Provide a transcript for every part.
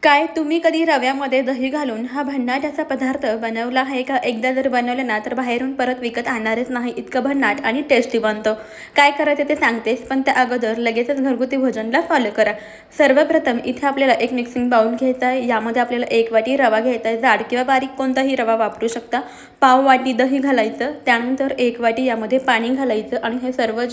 काय तुम्ही कधी रव्यामध्ये दही घालून हा भन्नाट असा पदार्थ बनवला आहे का? एकदा जर बनवलं ना तर बाहेरून परत विकत आणणारच नाही, इतकं भन्नाट आणि टेस्टी बनतं. काय करायचं ते सांगतेस, पण त्या अगोदर लगेचच घरगुती भोजनला फॉलो करा. सर्वप्रथम इथे आपल्याला एक मिक्सिंग बाउल घ्यायचा आहे. यामध्ये आपल्याला 1 वाटी रवा घ्यायचा आहे. जाड किंवा बारीक कोणताही रवा वापरू शकता. पाव वाटी दही घालायचं, त्यानंतर 1 वाटी यामध्ये पाणी घालायचं आणि हे सर्व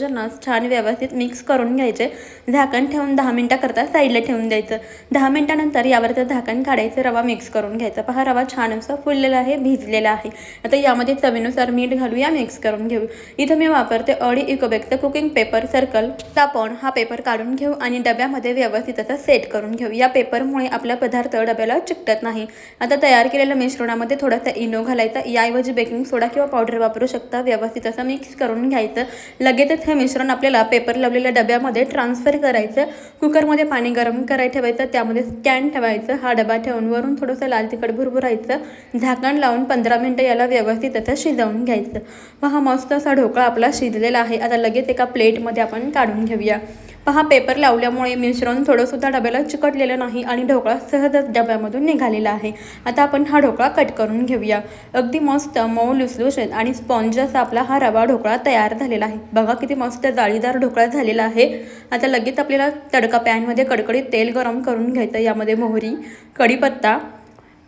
छान व्यवस्थित मिक्स करून घ्यायचे. झाकण ठेवून 10 मिनिटाकरता साईडला ठेवून द्यायचं. 10 मिनिटानंतर यावरचं झाकण काढायचं, रवा मिक्स करून घ्यायचा. पहा, रवा छान असा फुललेला आहे, भिजलेला आहे. आता यामध्ये चवीनुसार मीठ घालूया, मिक्स करून घेऊ. इथं मी वापरते ऑडी इकोबॅगचा कुकिंग पेपर सर्कल. आपण हा पेपर काढून घेऊ आणि डब्यामध्ये व्यवस्थित असा सेट करून घेऊ. या पेपरमुळे आपला पदार्थ डब्याला चिकटत नाही. आता तयार केलेल्या मिश्रणामध्ये थोडासा इनो घालायचा. याऐवजी बेकिंग सोडा किंवा पावडर वापरू शकता. व्यवस्थित असं मिक्स करून घ्यायचं. लगेचच हे मिश्रण आपल्याला पेपर लावलेल्या डब्यामध्ये ट्रान्सफर करायचं. कुकरमध्ये पाणी गरम करायला ठेवायचं, त्यामध्ये कॅन ठेवायचं. हा डबा ठेवून वरून थोडंसं लाल तिखट भुरभुरायचं. झाकण लावून 15 मिनिटं याला व्यवस्थित असं शिजवून घ्यायचं. पहा, मस्त असा ढोकळा आपला शिजलेला आहे. आता लगेच एका प्लेटमध्ये आपण काढून घेऊया. पहा, पेपर लावल्यामुळे मिश्रण थोडंसुद्धा डब्याला चिकटलेलं नाही आणि ढोकळा सहजच डब्यामधून निघालेला आहे. आता आपण हा ढोकळा कट करून घेऊया. अगदी मस्त मऊ लुसलुशीत आणि स्पॉन्ज असा आपला हा रवा ढोकळा तयार झालेला आहे. बघा किती मस्त जाळीदार ढोकळा झालेला आहे. आता लगेच आपल्याला तडका पॅनमध्ये कडकडीत तेल गरम करून घ्यायचं. यामध्ये मोहरी, कढीपत्ता,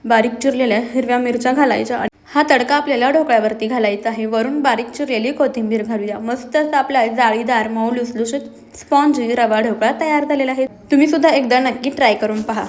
बारीक चिरलेल्या हिरव्या मिरच्या घालायच्या. हा तडका आपल्याला ढोकळ्यावरती घालायचा आहे. वरून बारीक चिरलेली कोथिंबीर घालूया. मस्त असा आपला जाळीदार मऊ लुसलुशीत स्पॉन्जी रवा ढोकळा तयार झालेला आहे. तुम्ही सुद्धा एकदा नक्की ट्राय करून पहा.